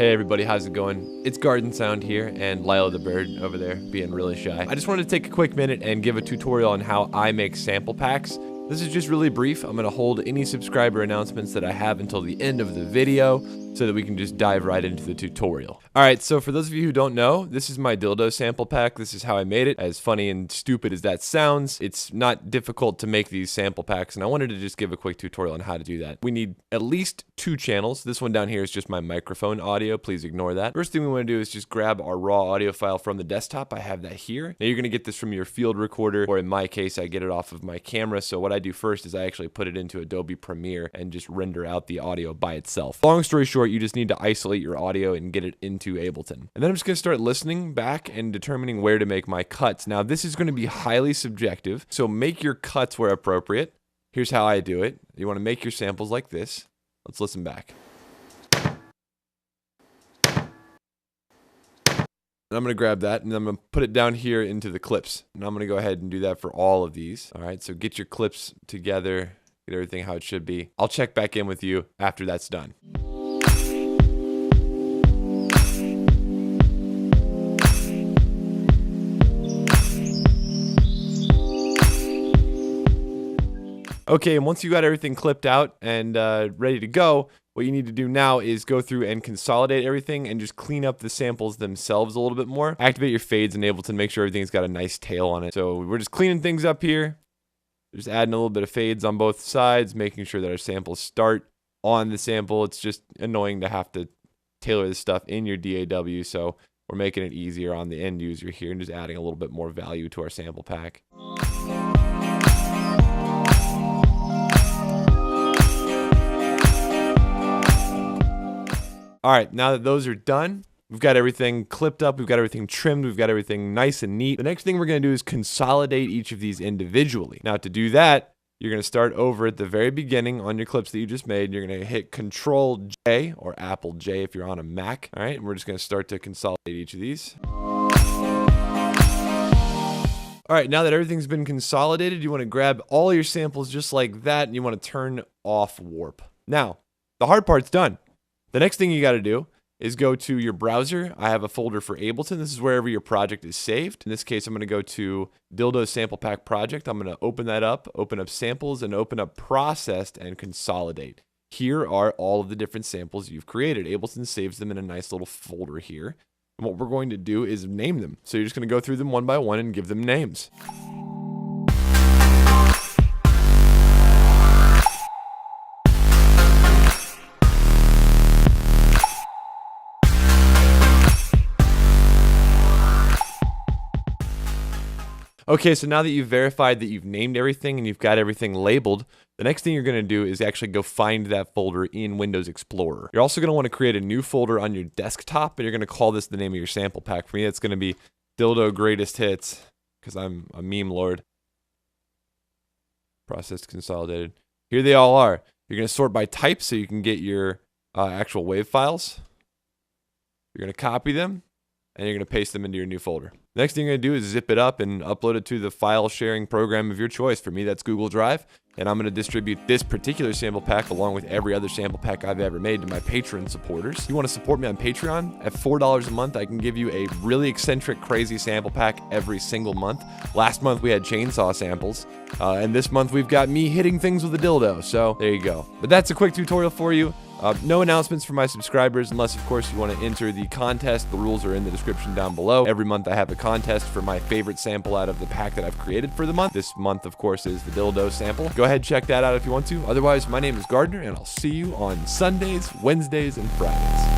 Hey everybody, how's it going? It's Garden Sound here, and Lila the bird over there being really shy. I just wanted to take a quick minute and give a tutorial on how I make sample packs. This is just really brief. I'm going to hold any subscriber announcements that I have until the end of the video so that we can just dive right into the tutorial. Alright, so for those of you who don't know, this is my dildo sample pack. This is how I made it. As funny and stupid as that sounds, it's not difficult to make these sample packs, and I wanted to just give a quick tutorial on how to do that. We need at least 2 channels. This one down here is just my microphone audio. Please ignore that. First thing we want to do is just grab our raw audio file from the desktop. I have that here. Now you're going to get this from your field recorder, or in my case, I get it off of my camera. So what I do first is I actually put it into Adobe Premiere and just render out the audio by itself. Long story short, you just need to isolate your audio and get it into Ableton. And then I'm just going to start listening back and determining where to make my cuts. Now this is going to be highly subjective, so make your cuts where appropriate. Here's how I do it. You want to make your samples like this. Let's listen back. And I'm going to grab that and I'm going to put it down here into the clips. And I'm going to go ahead and do that for all of these. All right, so get your clips together, get everything how it should be. I'll check back in with you after that's done. Okay, and once you got everything clipped out and ready to go, what you need to do now is go through and consolidate everything and just clean up the samples themselves a little bit more. Activate your fades in Ableton, make sure everything's got a nice tail on it. So we're just cleaning things up here. Just adding a little bit of fades on both sides, making sure that our samples start on the sample. It's just annoying to have to tailor this stuff in your DAW, so we're making it easier on the end user here and just adding a little bit more value to our sample pack. All right, now that those are done, we've got everything clipped up, we've got everything trimmed, we've got everything nice and neat. The next thing we're going to do is consolidate each of these individually. Now to do that, you're going to start over at the very beginning on your clips that you just made. You're going to hit Control J, or Apple J if you're on a Mac. All right, and we're just going to start to consolidate each of these. All right, now that everything's been consolidated, you want to grab all your samples just like that, and you want to turn off warp. Now, the hard part's done. The next thing you got to do is go to your browser. I have a folder for Ableton. This is wherever your project is saved. In this case, I'm going to go to Dildo Sample Pack Project. I'm going to open that up, open up samples, and open up Processed and Consolidate. Here are all of the different samples you've created. Ableton saves them in a nice little folder here. And what we're going to do is name them. So you're just going to go through them one by one and give them names. Okay, so now that you've verified that you've named everything and you've got everything labeled, the next thing you're going to do is actually go find that folder in Windows Explorer. You're also going to want to create a new folder on your desktop, and you're going to call this the name of your sample pack. For me, it's going to be Dildo Greatest Hits, because I'm a meme lord. Processed, consolidated. Here they all are. You're going to sort by type so you can get your actual WAV files. You're going to copy them, and you're going to paste them into your new folder. Next thing you're going to do is zip it up and upload it to the file sharing program of your choice. For me, that's Google Drive. And I'm going to distribute this particular sample pack along with every other sample pack I've ever made to my Patreon supporters. If you want to support me on Patreon, at $4 a month, I can give you a really eccentric, crazy sample pack every single month. Last month, we had chainsaw samples. And this month, we've got me hitting things with a dildo. So there you go. But that's a quick tutorial for you. No announcements for my subscribers, unless, of course, you want to enter the contest. The rules are in the description down below. Every month I have a contest for my favorite sample out of the pack that I've created for the month. This month, of course, is the dildo sample. Go ahead, check that out if you want to. Otherwise, my name is Gardner, and I'll see you on Sundays, Wednesdays, and Fridays.